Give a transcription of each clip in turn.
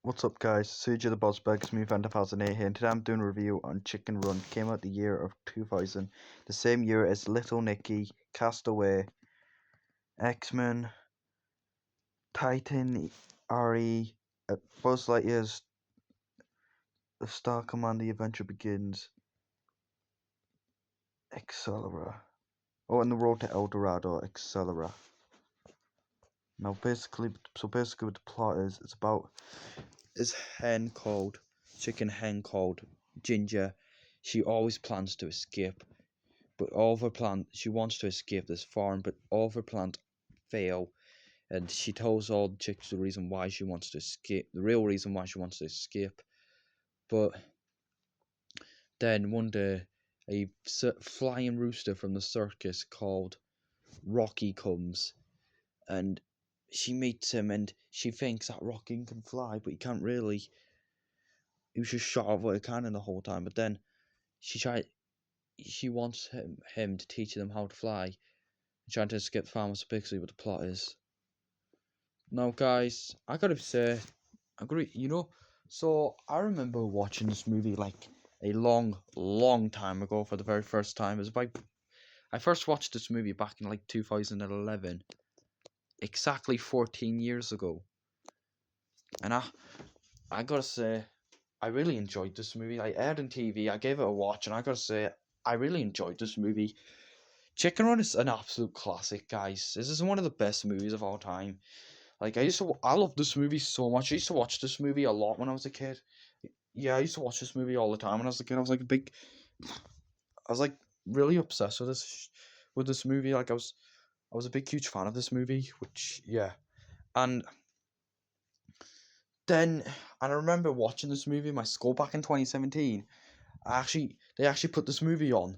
What's up guys, CJ the Boss Burgers Movie Fan 2008 here, and today I'm doing a review on Chicken Run. Came out the year of 2000, the same year as Little Nicky, Castaway, X-Men, Titan, RE, Buzz Lightyear's The Star Command, The Adventure Begins, Accelera. Oh, and The Road to El Dorado, Accelera. Now basically what the plot is, it's about this chicken hen called Ginger. She always plans to escape, but all of her plans, she wants to escape this farm, but all of her plans fail. And she tells all the chicks the reason why she wants to escape, the real reason why she wants to escape. But then one day, a flying rooster from the circus called Rocky comes, and she meets him, and she thinks that Rocky can fly, but he can't really. He was just shot off with a cannon the whole time. But then she wants him to teach them how to fly, trying to escape the farm. So basically what the plot is. Now guys, I gotta say, so I remember watching this movie like a long time ago for the very first time. It was about, I first watched this movie back in like 2011, exactly 14 years ago. And I gotta say, I really enjoyed this movie. I aired on TV, I gave it a watch, and I gotta say, I really enjoyed this movie. Chicken Run is an absolute classic, guys. This is one of the best movies of all time. Like, I love this movie so much. I used to watch this movie a lot when I was a kid. Yeah, I used to watch this movie all the time when I was a kid. I was like really obsessed with this movie. Like, I was a big, huge fan of this movie. Which, yeah, and then, and I remember watching this movie in my school back in 2017. They actually put this movie on,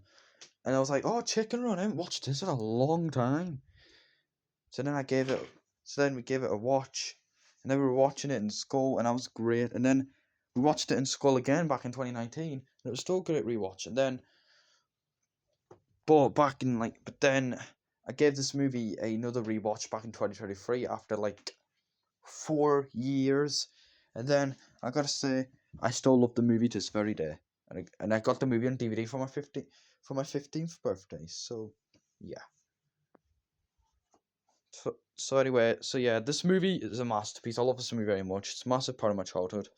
and I was like, oh, Chicken Run. I haven't watched this in a long time. So then we gave it a watch, and then we were watching it in school, and that was great. And then we watched it in school again back in 2019, and it was still a great rewatch. And then, but then I gave this movie another rewatch back in 2023 after like 4 years, and then I gotta say I still love the movie to this very day. And I got the movie on DVD for my 15th birthday. So yeah. So anyway, so yeah, this movie is a masterpiece. I love this movie very much. It's a massive part of my childhood.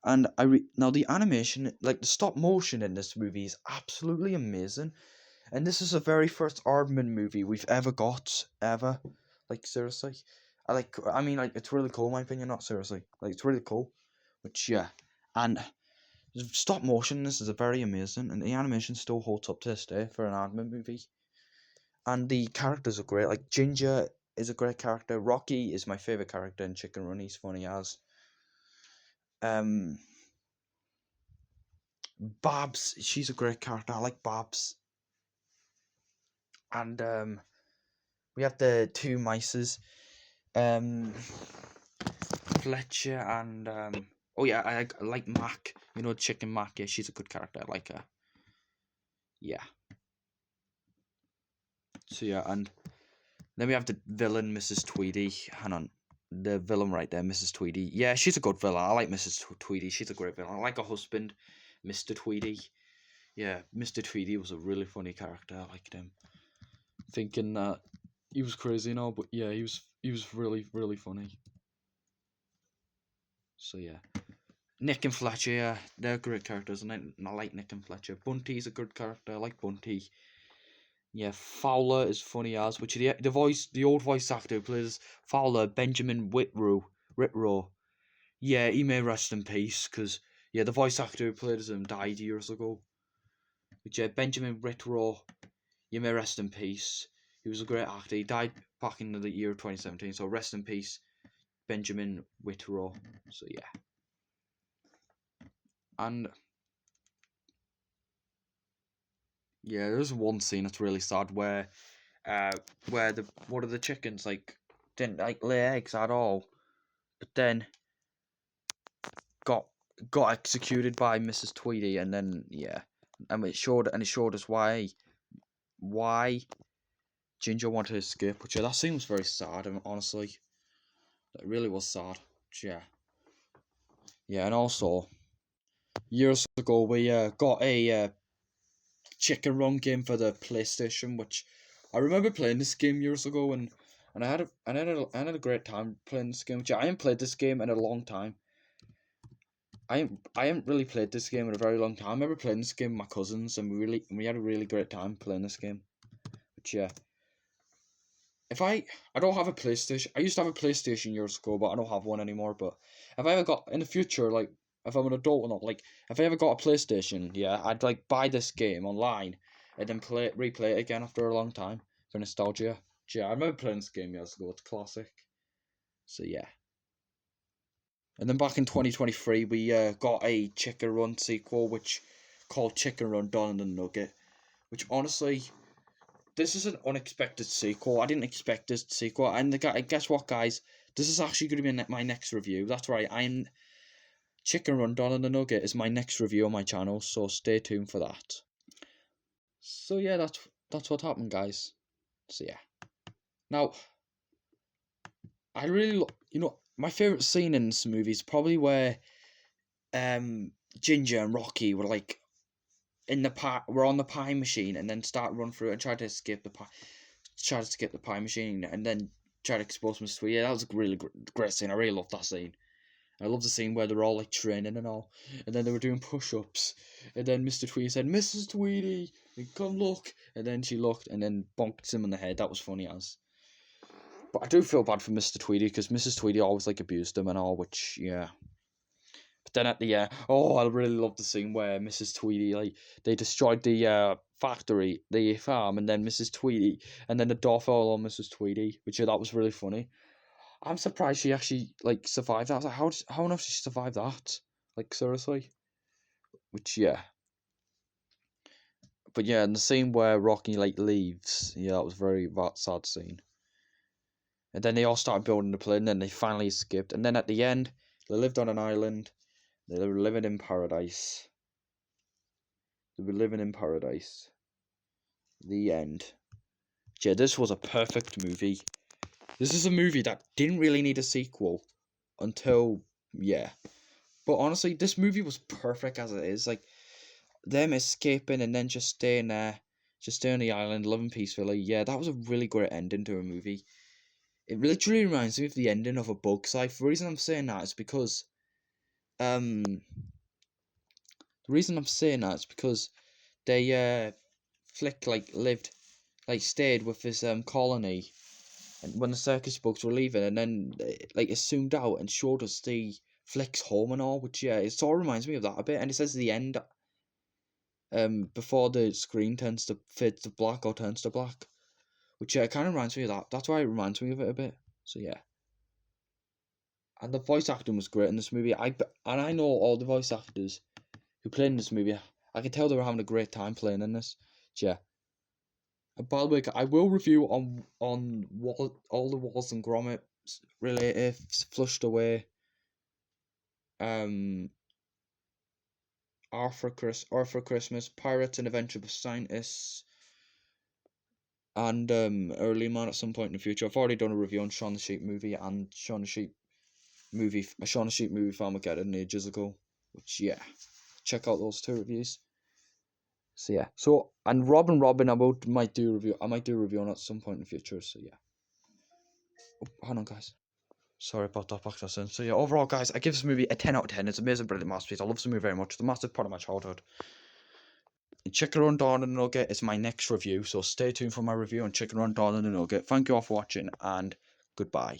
And now the animation, like the stop motion in this movie, is absolutely amazing. And this is the very first Aardman movie we've ever got, ever. Like seriously, I mean, like it's really cool in my opinion. Not seriously, like it's really cool. Which yeah, and stop motion. This is a very amazing, and the animation still holds up to this day for an Aardman movie. And the characters are great. Like Ginger is a great character. Rocky is my favorite character in Chicken Run. He's funny as. Um, Babs, she's a great character. I like Babs. And we have the two mices, um, Fletcher and oh yeah, I like Mac. You know, Chicken Mac. Yeah, she's a good character. I like her. Yeah. So yeah, and then we have the villain, Mrs. Tweedy. Hang on. The villain right there, Mrs. Tweedy. Yeah, she's a good villain. I like Mrs. Tweedy. She's a great villain. I like her husband, Mr. Tweedy. Yeah, Mr. Tweedy was a really funny character. I liked him. Thinking that he was crazy and all, but yeah, he was really, really funny. So yeah. Nick and Fletcher, yeah, they're great characters, and I like Nick and Fletcher. Bunty's a good character. I like Bunty. Yeah, Fowler is funny as, which the old voice actor who plays Fowler, Benjamin Whitrow. Yeah, he may rest in peace, because yeah, the voice actor who played him died years ago. But yeah, Benjamin Whitrow, you may rest in peace. He was a great actor. He died back in the year 2017, so rest in peace, Benjamin Whitrow. So yeah, and yeah, there's one scene that's really sad where the one of the chickens like didn't like lay eggs at all, but then got executed by Mrs. Tweedy, and then yeah, and it showed us why Ginger wanted to escape. Which yeah, that scene was very sad, and honestly, that really was sad. But, yeah, Yeah, and also years ago we got a chicken run game for the PlayStation, which I remember playing this game years ago, and I had a great time playing this game. Which I haven't played this game in a long time. I haven't really played this game in a very long time. I remember playing this game with my cousins, and we had a really great time playing this game. But yeah, if I don't have a PlayStation. I used to have a PlayStation years ago, but I don't have one anymore. But if I ever got in the future, like if I'm an adult or not, like if I ever got a PlayStation, yeah, I'd like buy this game online and then replay it again after a long time for nostalgia. Yeah, I remember playing this game years ago. It's classic. So yeah. And then back in 2023, we got a Chicken Run sequel, which called Chicken Run Dawn and the Nugget. Which honestly, this is an unexpected sequel. I didn't expect this sequel. And guess what, guys? This is actually going to be my next review. That's right. Chicken Run Dawn and the Nugget is my next review on my channel. So stay tuned for that. So yeah, that's what happened, guys. So yeah. Now, I really, my favorite scene in this movie is probably where Ginger and Rocky were like in the pie, we're on the pie machine, and then start run through it and try to escape the pie machine, and then try to expose Mr. Tweedy. Yeah, that was a really great scene. I really loved that scene. I love the scene where they're all like training and all, and then they were doing push-ups, and then Mr. Tweedy said, "Mrs. Tweedy, come look," and then she looked, and then bonked him on the head. That was funny as. But I do feel bad for Mr. Tweedy because Mrs. Tweedy always like abused him and all, which yeah. But then at the I really love the scene where Mrs. Tweedy, like, they destroyed the factory, the farm, and then Mrs. Tweedy, and then the door fell on Mrs. Tweedy, which that was really funny. I'm surprised she actually like survived that. I was like, how on earth did she survive that? Like seriously, which yeah. But yeah, and the scene where Rocky like leaves, yeah, that was that sad scene. And then they all started building the plane, and then they finally escaped. And then at the end, they lived on an island. They were living in paradise. They were living in paradise. The end. Yeah, this was a perfect movie. This is a movie that didn't really need a sequel until, yeah. But honestly, this movie was perfect as it is. Like, them escaping and then just staying there, just staying on the island, living peacefully. Yeah, that was a really great ending to a movie. It literally reminds me of the ending of A Bug's Life. The reason I'm saying that is because, the reason I'm saying that is because they, Flick, like, stayed with this, colony, and when the circus bugs were leaving, and then, like, it zoomed out and showed us the Flick's home and all, which, yeah, it sort of reminds me of that a bit, and it says the end, before the screen turns to fade to black or turns to black, which, yeah, kind of reminds me of that. That's why it reminds me of it a bit, so, yeah. And the voice acting was great in this movie. I know all the voice actors who played in this movie. I could tell they were having a great time playing in this. Yeah. And by the way, I will review on all the Wallace and Gromit related Flushed Away, Arthur Christmas, Pirates and Adventure of Scientists, and Early Man at some point in the future. I've already done a review on Shaun the Sheep movie and Shaun the Sheep movie Farmageddon ages ago. Which yeah, check out those two reviews. So yeah, and Robin, I might do a review. I might do a review on it at some point in the future. So yeah. Oh, hang on, guys. Sorry about that back accent. So yeah, overall, guys, I give this movie a 10 out of 10. It's an amazing, brilliant masterpiece. I love this movie very much. It's a massive part of my childhood. Chicken Run Dawn and the Nugget is my next review, so stay tuned for my review on Chicken Run Dawn and the Nugget. Thank you all for watching, and goodbye.